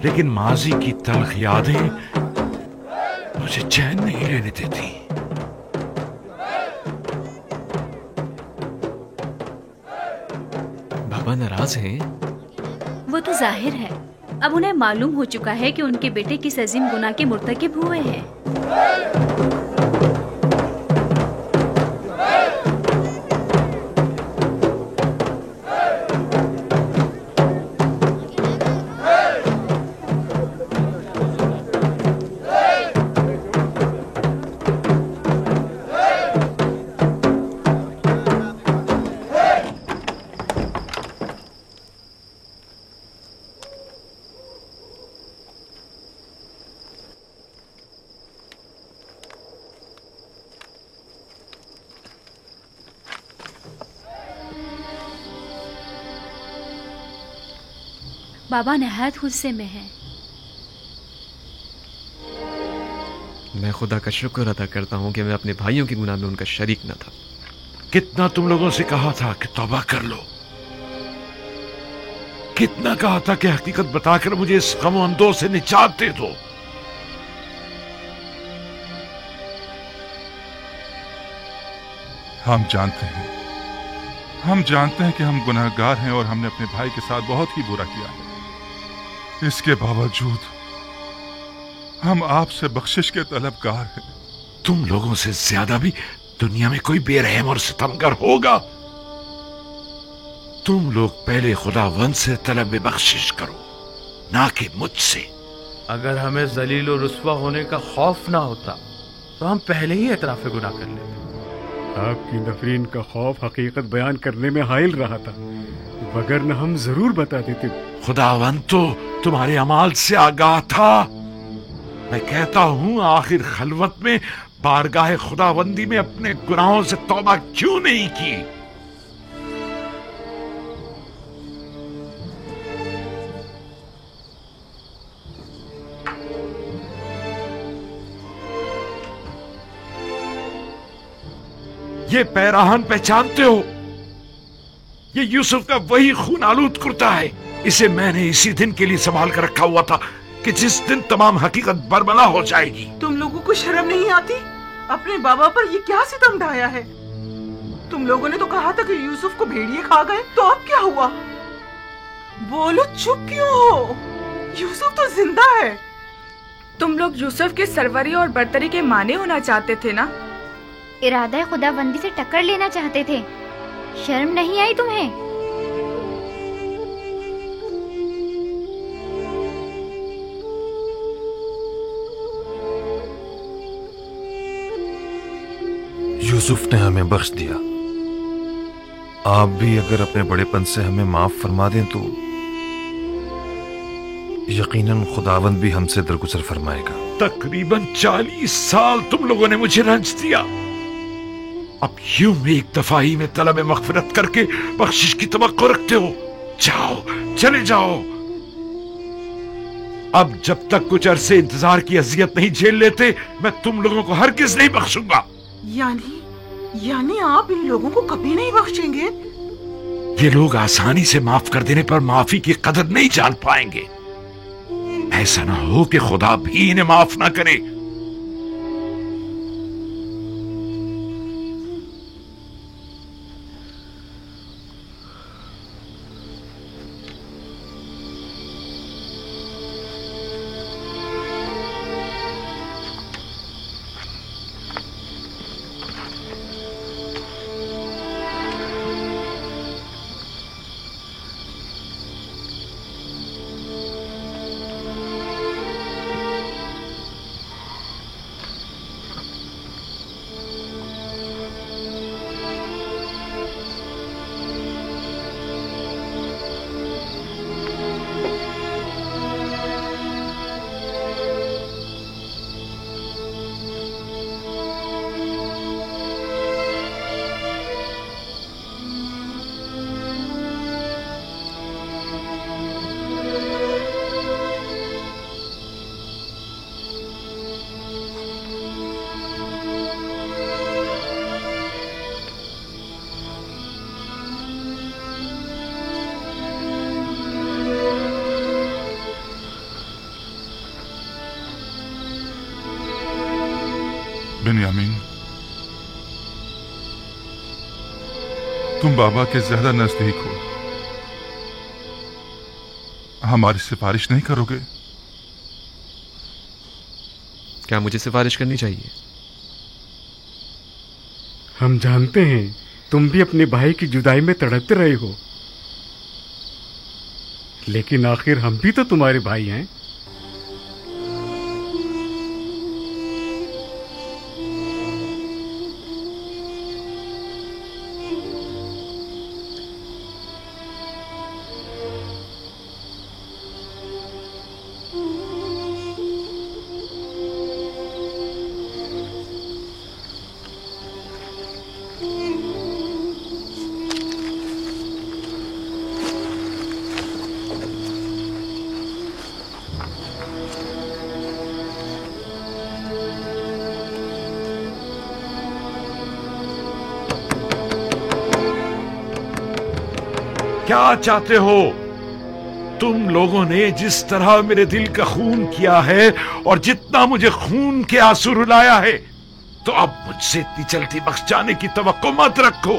लेकिन माजी की तल्ख यादें मुझे चैन नहीं लेने देती। बाबा नाराज हैं? वो तो जाहिर है। अब उन्हें मालूम हो चुका है कि उनके बेटे किस अजीम गुनाह के मुर्तकिब हुए हैं। बाबा नहायत गुस्से में है। मैं खुदा का शुक्र अदा करता हूँ कि मैं अपने भाइयों के गुनाह में उनका शरीक न था। कितना तुम लोगों से कहा था कि तौबा कर लो, कितना कहा था कि हकीकत बताकर मुझे इस गम अंदों से निजात दे दो। हम जानते हैं कि हम गुनहगार हैं और हमने अपने भाई के साथ बहुत ही बुरा किया है। इसके बावजूद हम आपसे बख्शिश के तलबगार हैं। तुम लोगों से ज्यादा भी दुनिया में कोई बेरहम और सितमगर होगा। तुम लोग पहले खुदावंद से तलब बख्शिश करो, ना कि मुझसे। अगर हमें जलील और रुस्वा होने का खौफ ना होता तो हम पहले ही एतराफ़ गुनाह कर लेते। आपकी नफरीन का खौफ हकीकत बयान करने में हाइल रहा था, वगरना हम जरूर बता देते। खुदावंद तो तुम्हारे अमाल से आगाह था। मैं कहता हूं, आखिर खलवत में बारगाह खुदावंदी में अपने गुनाहों से तौबा क्यों नहीं की? ये पैराहन पहचानते हो? ये यूसुफ का वही खून आलूद कुर्ता है। इसे मैंने इसी दिन के लिए संभाल कर रखा हुआ था कि जिस दिन तमाम हकीकत बरमला हो जाएगी। तुम लोगों को शर्म नहीं आती? अपने बाबा पर ये क्या सितम ढाया है? तुम लोगों ने तो कहा था कि यूसुफ को भेड़िए खा गए, तो अब क्या हुआ? बोलो, चुप क्यों हो? यूसुफ तो जिंदा है। तुम लोग यूसुफ के सरवरी और बरतरी के माने होना चाहते थे ना? इरादा खुदाबंदी से टक्कर लेना चाहते थे। शर्म नहीं आई तुम्हें? यूसुफ ने हमें बख्श दिया। आप भी अगर अपने बड़ेपन से हमें माफ फरमा दें तो यकीनन खुदावंद भी हमसे दरगुजर फरमाएगा। तकरीबन 40 साल तुम लोगों ने मुझे रंज दिया। अब यूं एक दफा ही में तलब मगफिरत करके बख्शिश की तवक्को रखते हो? जाओ, चले जाओ। अब जब तक कुछ अरसे इंतजार की अजियत नहीं झेल लेते, मैं तुम लोगों को हरगिज नहीं बख्शूंगा। यानी आप इन लोगों को कभी नहीं बख्शेंगे? ये लोग आसानी से माफ कर देने पर माफी की कदर नहीं जान पाएंगे। ऐसा ना हो कि खुदा भी इन्हें माफ ना करे। बिन्यामीन, तुम बाबा के ज्यादा नजदीक हो, हमारी सिफारिश नहीं करोगे? क्या मुझे सिफारिश करनी चाहिए? हम जानते हैं तुम भी अपने भाई की जुदाई में तड़पते रहे हो, लेकिन आखिर हम भी तो तुम्हारे भाई हैं। क्या चाहते हो? तुम लोगों ने जिस तरह मेरे दिल का खून किया है और जितना मुझे खून के आंसू रुलाया है, तो अब मुझसे इतनी जल्दी बख्श जाने की तवक्को मत रखो।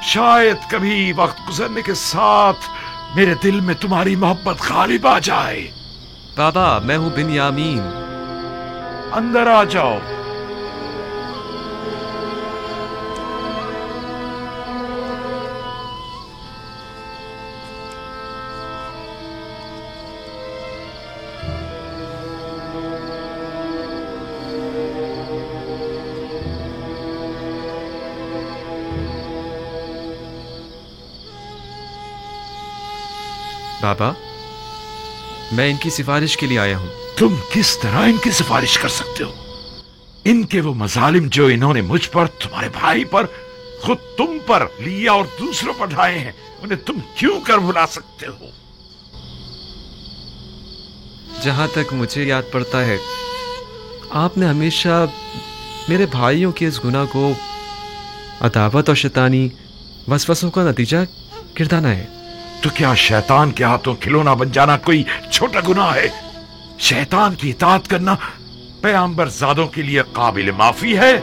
शायद कभी वक्त गुजरने के साथ मेरे दिल में तुम्हारी मोहब्बत गालिब आ जाए। बाबा, मैं हूं बिन्यामीन। अंदर आ जाओ। बाबा, मैं इनकी सिफारिश के लिए आया हूं। तुम किस तरह इनकी सिफारिश कर सकते हो? इनके वो मजालिम जो इन्होंने मुझ पर, तुम्हारे भाई पर, खुद तुम पर, लिया और दूसरों पर ढाए हैं, उन्हें तुम क्यों कर भुला सकते हो? जहां तक मुझे याद पड़ता है, आपने हमेशा मेरे भाइयों के इस गुनाह को अदावत और शैतानी वसवसों का नतीजा गिरदाना है। तो क्या शैतान के हाथों खिलौना बन जाना कोई छोटा गुनाह है? शैतान की इताअत करना पैगंबर ज़ादों के लिए काबिल माफी है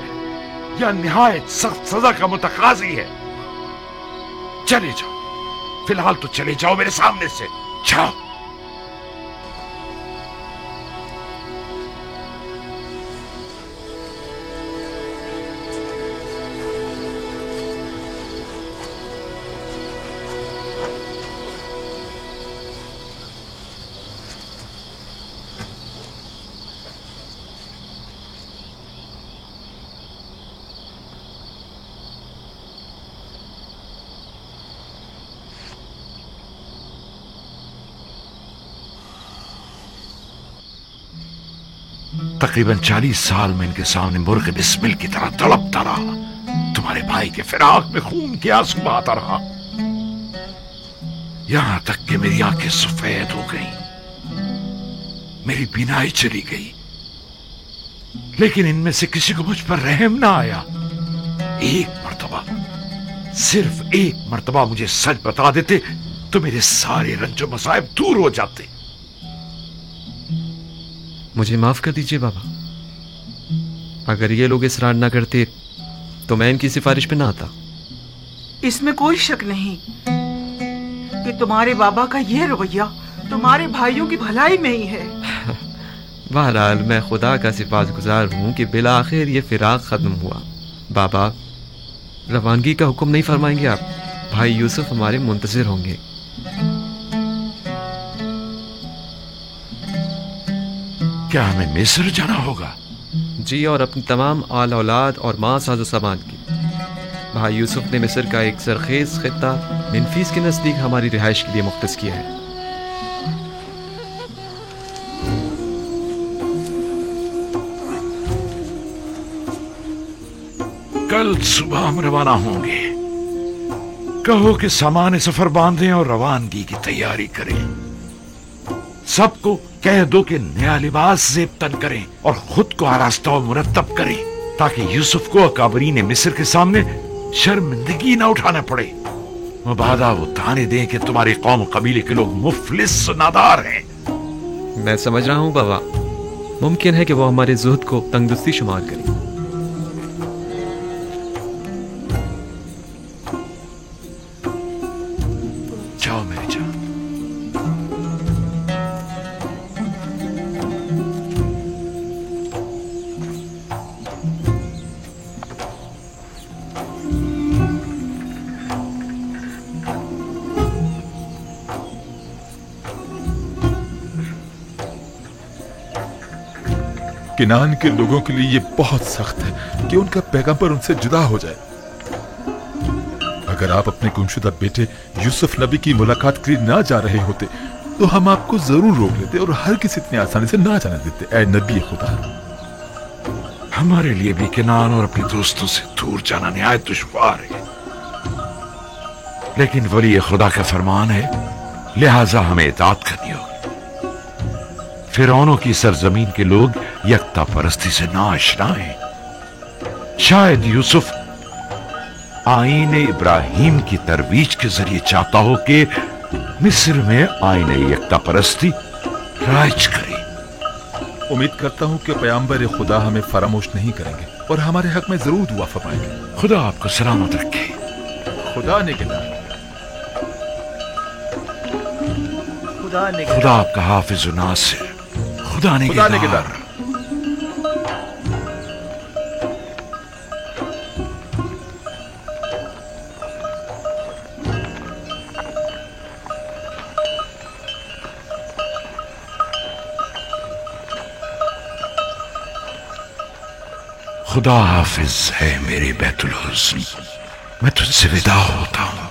या निहायत सख्त सजा का मुतकाजी है? चले जाओ, फिलहाल तो चले जाओ मेरे सामने से, जाओ। तकरीबन 40 साल में इनके सामने मुर्ग बिस्मिल की तरह तड़पता रहा। तुम्हारे भाई के फिराक में खून के आंसू बहाता रहा, यहां तक कि मेरी आंखें सफेद हो गईं, मेरी बीनाई चली गई, लेकिन इनमें से किसी को मुझ पर रहम ना आया। एक मर्तबा, सिर्फ एक मर्तबा मुझे सच बता देते तो मेरे सारे रंजो मसाइब दूर हो जाते। मुझे माफ कर दीजिए बाबा। अगर ये लोग इसरार ना करते तो मैं इनकी सिफारिश पे ना आता। इसमें कोई शक नहीं कि तुम्हारे बाबा का ये रवैया तुम्हारे भाइयों की भलाई में ही है। बहरहाल मैं खुदा का सिफातगुजार हूँ कि बिला आखिर ये फिराक खत्म हुआ। बाबा, रवानगी का हुक्म नहीं फरमाएंगे आप? भाई यूसुफ हमारे मुंतजिर होंगे। क्या हमें मिस्र जाना होगा? जी, और अपनी तमाम आल औलाद और माँ साजो सामान की। भाई यूसुफ ने मिस्र का एक सरखेज खित्ता मिनफीस के नजदीक हमारी रिहाइश के लिए मुख्तस किया है। कल सुबह हम रवाना होंगे। कहो कि सामान सफर बांधें और रवानगी की तैयारी करें। सबको कह दो कि नया लिबास ज़ेब तन करें और खुद को आरास्ता और मुरत्तब करें, ताकि यूसुफ को अकाबरीन मिस्र के सामने शर्मिंदगी ना उठाना पड़े। मुबादा वो ताने दें कि तुम्हारे कौम कबीले के लोग मुफलिस नादार हैं। मैं समझ रहा हूँ बाबा, मुमकिन है कि वो हमारे जुहद को तंगदस्ती शुमार करें। किनान के लोगों के लिए ये बहुत सख्त है कि उनका पैगंबर उनसे जुदा हो जाए। अगर आप अपने गुमशुदा बेटे यूसुफ नबी की मुलाकात के लिए ना जा रहे होते तो हम आपको जरूर रोक लेते और हर किसी इतनी आसानी से ना जाने देते। ऐ नबी खुदा, हमारे लिए भी किनान और अपने दोस्तों से दूर जाना निहायत दुश्वार है, लेकिन वली खुदा का फरमान है, लिहाजा हमें इताअत करनी होगी। फिरौनों की सरजमीन के लोग यकता परस्ती से नाआशना हैं। शायद यूसुफ आईने इब्राहिम की तरवीज के जरिए चाहता हो कि मिस्र में आईने यकता परस्ती राज करे। उम्मीद करता हूं कि पैगंबर खुदा हमें फरामोश नहीं करेंगे और हमारे हक में जरूर दुआ फरमाएंगे। खुदा आपको सलामत रखे। खुदा निगहदार। खुदा आपका हाफिज नासिर। खुदा निगहदार। खुदा हाफिज है मेरे बैतुल हुस्न। मैं तुझसे विदा होता हूँ।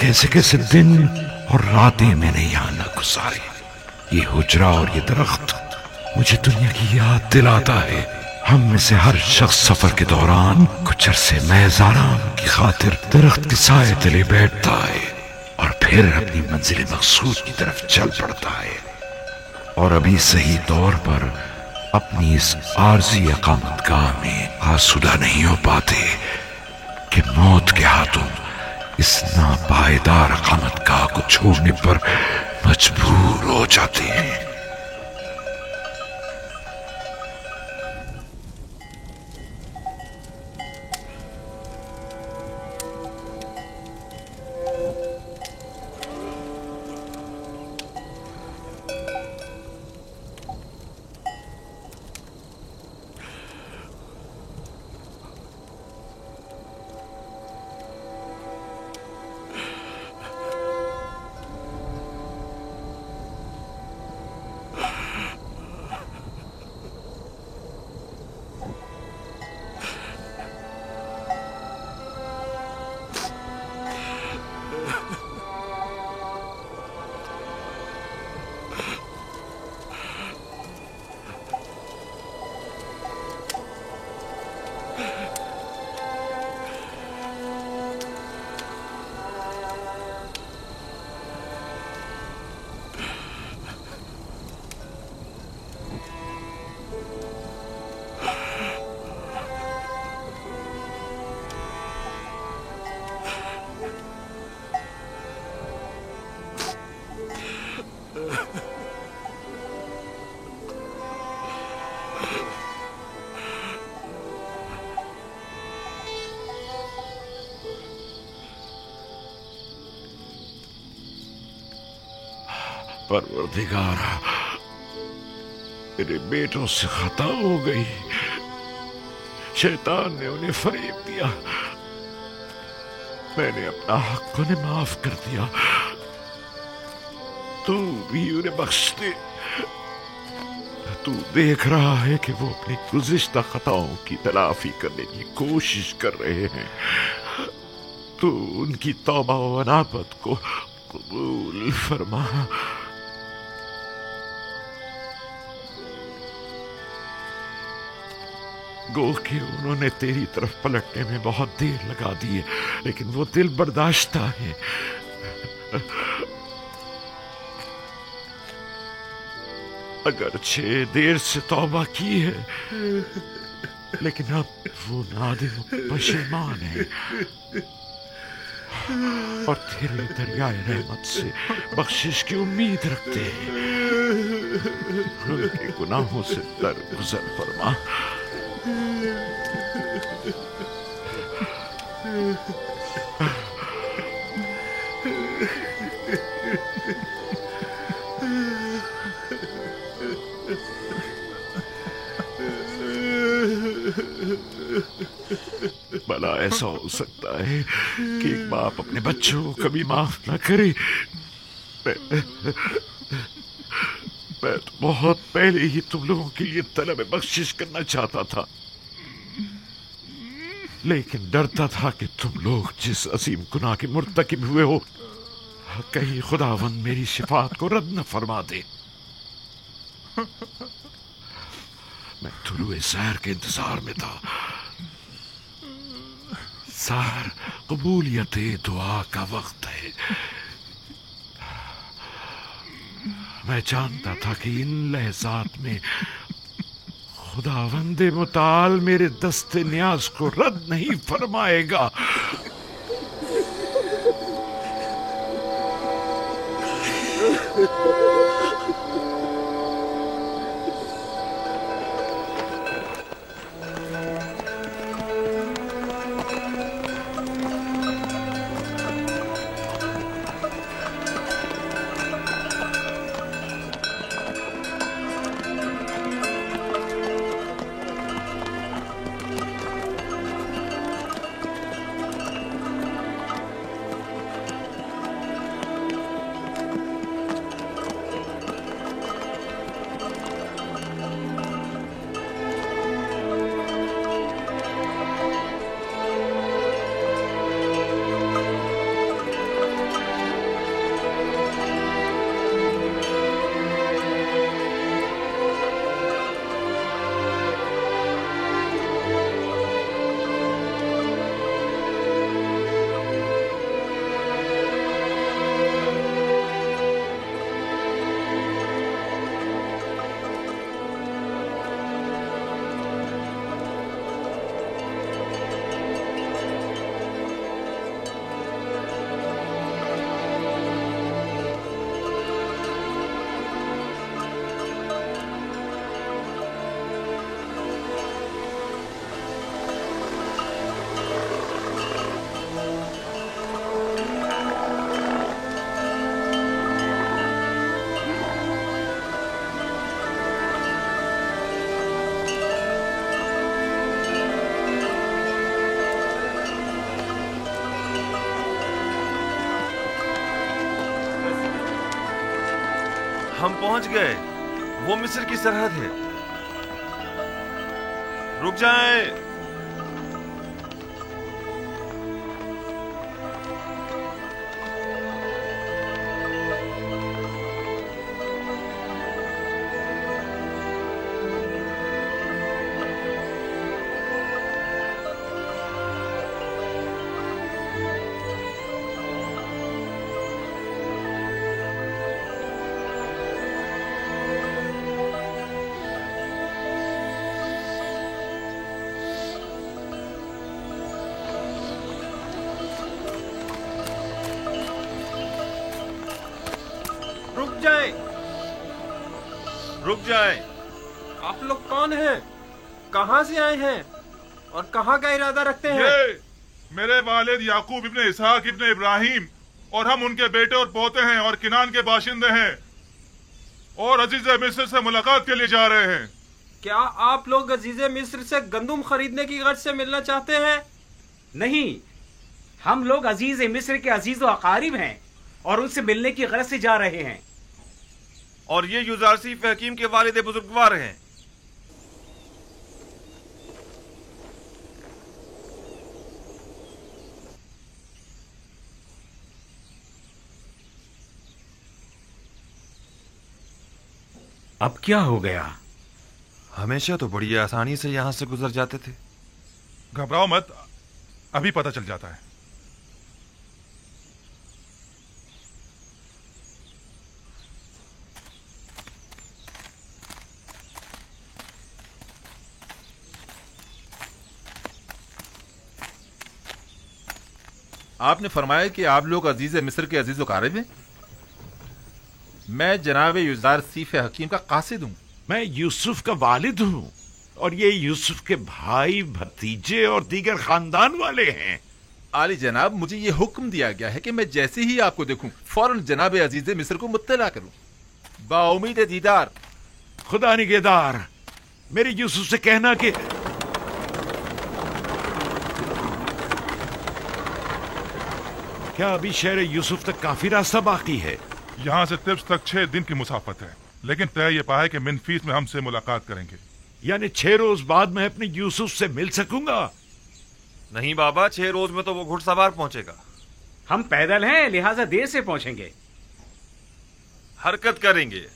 कैसे कैसे दिन और रातें मैंने यहाँ न गुजारी। ये हुजरा और ये दरख्त मुझे दुनिया की याद दिलाता है। हम में से हर शख्स सफर के दौरान कुछ अरसे महज आराम की खातिर दरख्त के साए तले बैठता है और फिर अपनी मंजिल मकसूद की तरफ चल पड़ता है, और अभी सही तौर पर अपनी इस आरजी अकामतगाह में आसूदा नहीं हो पाते कि मौत के हाथों इस नापायदार अकामतगाह को छोड़ने पर मजबूर हो जाते हैं। परवरदिगारा, मेरे बेटों से खता हो गई। शैतान ने उन्हें फरेब दिया। मैंने अपना हक उन्हें माफ कर दिया। तू भी उन्हें बख्श दे। तू देख रहा है कि वो अपनी गुज़िश्ता खताओं की तलाफी करने की कोशिश कर रहे हैं। तू उनकी तौबा व अनाबत को कबूल फरमा। गो कि उन्होंने तेरी तरफ पलटने में बहुत देर लगा दी है, लेकिन वो दिल बर्दाश्ता है। अगरचे देर से तौबा की है, लेकिन अब वो नादिम पशेमान है और तेरे दरियाए रहमत से बख्शिश की उम्मीद रखते हैं। उनके गुनाहों से दरगुजर फरमा। भला ऐसा हो सकता है कि एक बाप अपने बच्चों को कभी माफ ना करे? मैं तो बहुत पहले ही तुम लोगों के लिए तलब बख्शिश करना चाहता था, लेकिन डरता था कि तुम लोग जिस अजीम गुनाह के मुर्तकिब हुए हो, कहीं खुदावंद मेरी शिफात को रद्द न फरमा दे। मैं तुलुए सहर के इंतजार में था। सहर कबूलियत दुआ का वक्त है। मैं जानता था कि इन लहजात में खुदावंद मुताल मेरे दस्ते न्याज को रद्द नहीं फरमाएगा। हम पहुंच गए। वो मिस्र की सरहद है। रुक जाएं। रुक जाएं। आप लोग कौन हैं? कहां से आए हैं और कहां का इरादा रखते हैं? ये मेरे वालिद याकूब इब्ने इसहाक इब्ने इब्राहिम और हम उनके बेटे और पोते हैं और किनान के बाशिंदे हैं और अजीज मिस्र से मुलाकात के लिए जा रहे हैं। क्या आप लोग अजीज मिस्र से गंदुम खरीदने की गर्ज से मिलना चाहते हैं? नहीं, हम लोग अजीज मिस्र के अजीज व अकारिब हैं और उनसे मिलने की गर्ज से जा रहे हैं। और ये युजारसीफ हकीम के वालिद बुजुर्गवार हैं। अब क्या हो गया? हमेशा तो बड़ी आसानी से यहां से गुजर जाते थे। घबराओ मत, अभी पता चल जाता है। आपने फरमाया कि आप लोग अजीज मिस्र के अजीज वकारिब हैं। मैं जनाब युजार सीफ हकीम का कासिद हूँ। मैं यूसुफ का वालिद हूँ और ये यूसुफ के भाई, भतीजे और दीगर खानदान वाले हैं। आली जनाब, मुझे ये हुक्म दिया गया है कि मैं जैसे ही आपको देखूं फौरन जनाब अजीज मिस्र को मुत्तला करूं। बाउमीद दीदार। खुदा निगहदार, मेरे यूसुफ से कहना कि क्या अभी शहर यूसुफ तक काफी रास्ता बाकी है? यहाँ से तिब्स तक 6 दिन की मुसाफत है। लेकिन तय ये पाया कि मिनफीस में हमसे मुलाकात करेंगे। यानी 6 रोज बाद मैं अपने यूसुफ से मिल सकूंगा? नहीं बाबा, 6 रोज में तो वो घुड़सवार पहुंचेगा। हम पैदल हैं, लिहाजा देर से पहुंचेंगे। हरकत करेंगे।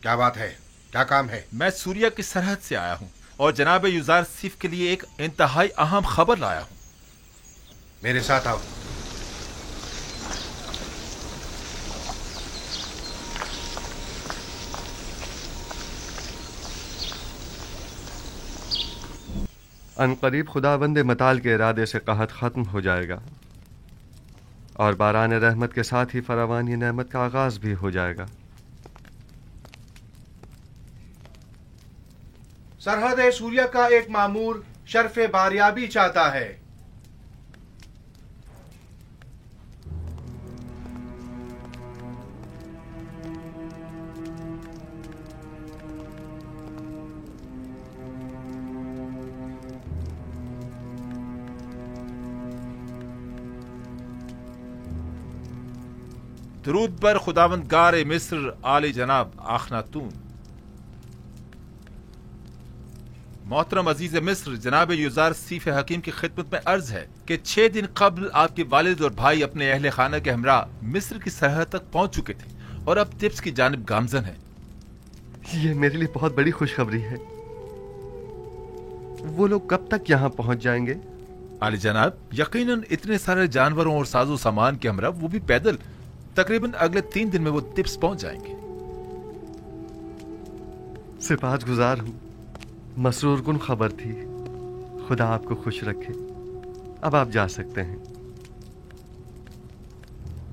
क्या बात है, क्या काम है? मैं सूर्या की सरहद से आया हूँ और जनाब युजार सिफ के लिए एक इंतहाई अहम खबर लाया हूँ। मेरे साथ आओ। अनकरीब खुदावंद मताल के इरादे से कहत ख़त्म हो जाएगा और बारान रहमत के साथ ही फरावानी नेमत का आगाज भी हो जाएगा। सरहद सूर्या का एक मामूर शर्फ़े बारियाबी चाहता है। दरूद पर खुदावंद गार मिस्र आले जनाब आखनातून। मोहतरम अजीज मिस्र जनाब युजार सीफ हकीम की खिदमत में अर्ज है कि 6 दिन कबल आपके वालिद और भाई अपने अहले खाना के हमरा मिस्र की सरहद तक पहुंच चुके थे और अब तिब्स की जानिब गामजन है। ये मेरे लिए बहुत बड़ी खुशखबरी है। वो लोग कब तक यहाँ पहुंच जाएंगे? आले जनाब, यकीनन इतने सारे जानवरों और साजो सामान के हमरा, वो भी पैदल, तकरीबन अगले 3 दिन में वो तिब्स पहुंच जाएंगे। सिपाहगुजार हूँ, मसरूर कुन खबर थी। खुदा आपको खुश रखे। अब आप जा सकते हैं।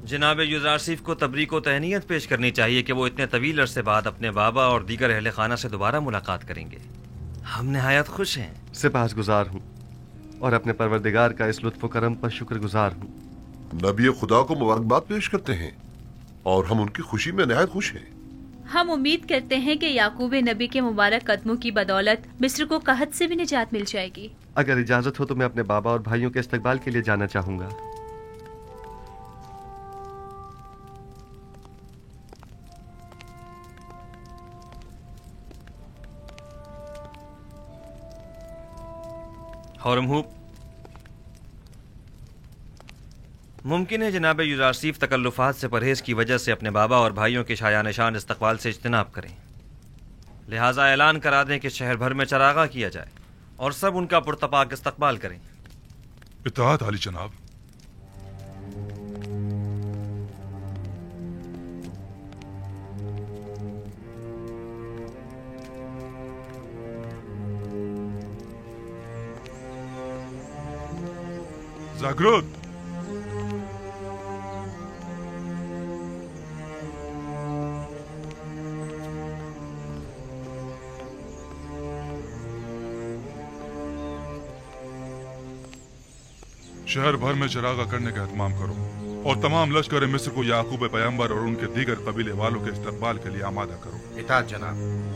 जनाब युजारसीफ को तबरीक व तहनीयत पेश करनी चाहिए कि वो इतने तवील अरसे बाद अपने बाबा और दीगर अहले खाना से दोबारा मुलाकात करेंगे। हम नहायत खुश हैं। सिपाहगुजार हूँ और अपने परवरदिगार का इस लुत्फ़ करम पर शुक्रगुजार हूँ। नबी खुदा को मुबारकबाद पेश करते हैं और हम उनकी खुशी में नहायत खुश हैं। हम उम्मीद करते हैं कि याकूब नबी के मुबारक कदमों की बदौलत मिस्र को कहत से भी निजात मिल जाएगी। अगर इजाजत हो तो मैं अपने बाबा और भाइयों के इस्तकबाल के लिए जाना चाहूंगा। हौरमहूब, मुमकिन है जनाब युजारसीफ तकल्लुफ़ात से परहेज की वजह से अपने बाबा और भाइयों के शायान शान इस्तकबाल से इज्तनाब करें। लिहाजा ऐलान करा दें कि शहर भर में चरागा किया जाए और सब उनका पुरतपाक इस्तकबाल करें। इत्ताअत आली जनाब। जागृत, शहर भर में चरागा करने का एहतमाम करो और तमाम लश्कर मिस्र को याकूब पैगंबर और उनके दीगर कबीले वालों के इस्तकबाल के लिए आमादा करो। इताअत जनाब।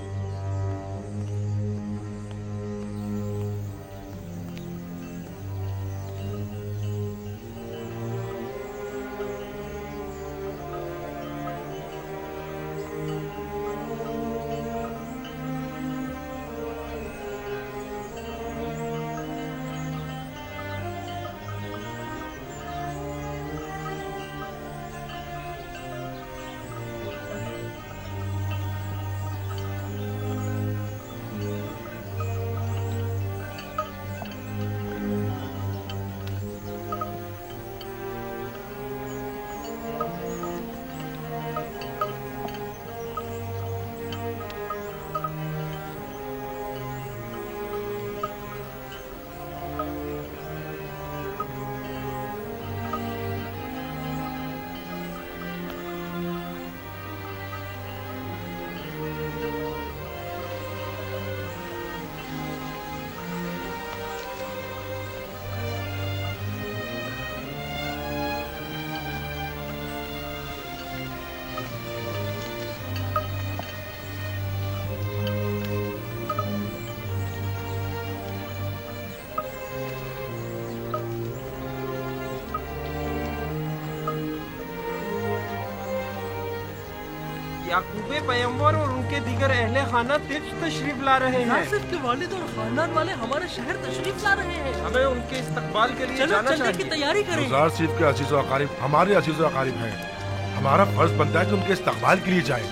याकूबे पैगंबर और उनके दीगर अहले खाना तशरीफ ला रहे हैं। नासिर के वालिद और खानदान वाले हमारे शहर तशरीफ ला रहे हैं। हमें उनके इस्तकबाल के लिए जाना चाहिए। की तैयारी करें। युज़ार सीफ के अजीज़ व अकारिब हमारे अजीज़ व अकारिब हैं। हमारा फर्ज बनता है कि उनके इस्तकबाल के लिए जाएं।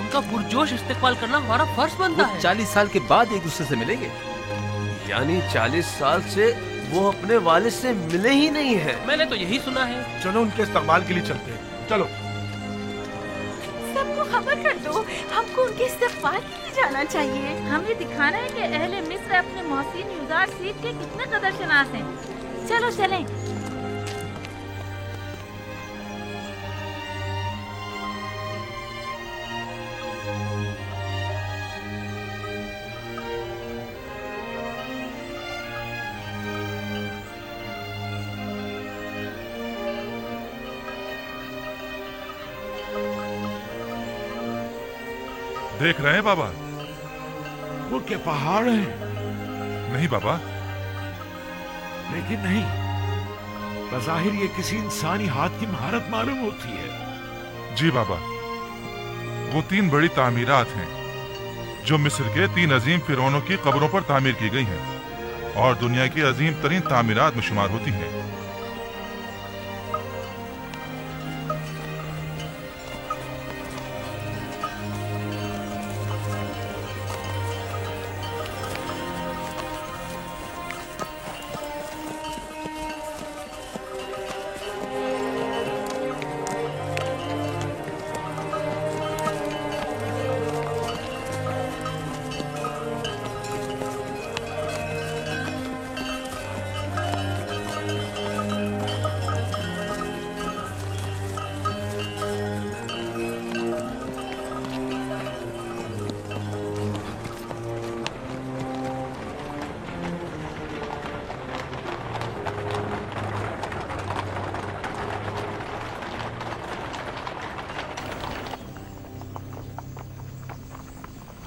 उनका पुरजोश इस्तकबाल करना हमारा फर्ज बनता है। 40 साल के बाद एक दूसरे से मिलेंगे। यानी 40 साल से वो अपने वालिद से मिले ही नहीं है। मैंने तो यही सुना है। चलो उनके इस्तकबाल के लिए चलते हैं। चलो सबको खबर कर दो, हमको उनके इस्तकबाल के लिए जाना चाहिए। हमें दिखाना है कि अहले मिस्र अपने मोहसिन युज़ार सीफ के कितने कदर शनास हैं। चलो चलें। देख रहे हैं बाबा? वो क्या पहाड़ है? नहीं बाबा। लेकिन नहीं, बज़ाहिर ये किसी इंसानी हाथ की महारत मालूम होती है। जी बाबा, वो 3 बड़ी तामीरात हैं जो मिस्र के 3 अजीम फिरौनों की कब्रों पर तामीर की गई हैं और दुनिया की अजीम तरीन तामीरात में शुमार होती हैं।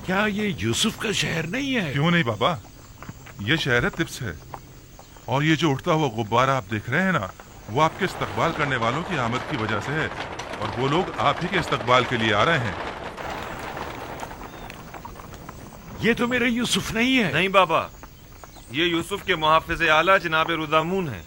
क्या ये यूसुफ का शहर नहीं है? क्यों नहीं बाबा, ये शहर है तिब्स है। और ये जो उठता हुआ गुब्बारा आप देख रहे हैं ना, वो आपके इस्तकबाल करने वालों की आमद की वजह से है और वो लोग आप ही के इस्तकबाल के लिए आ रहे हैं। ये तो मेरे यूसुफ नहीं है। नहीं बाबा, ये यूसुफ के मुहाफिज आला जनाब रुदामून है।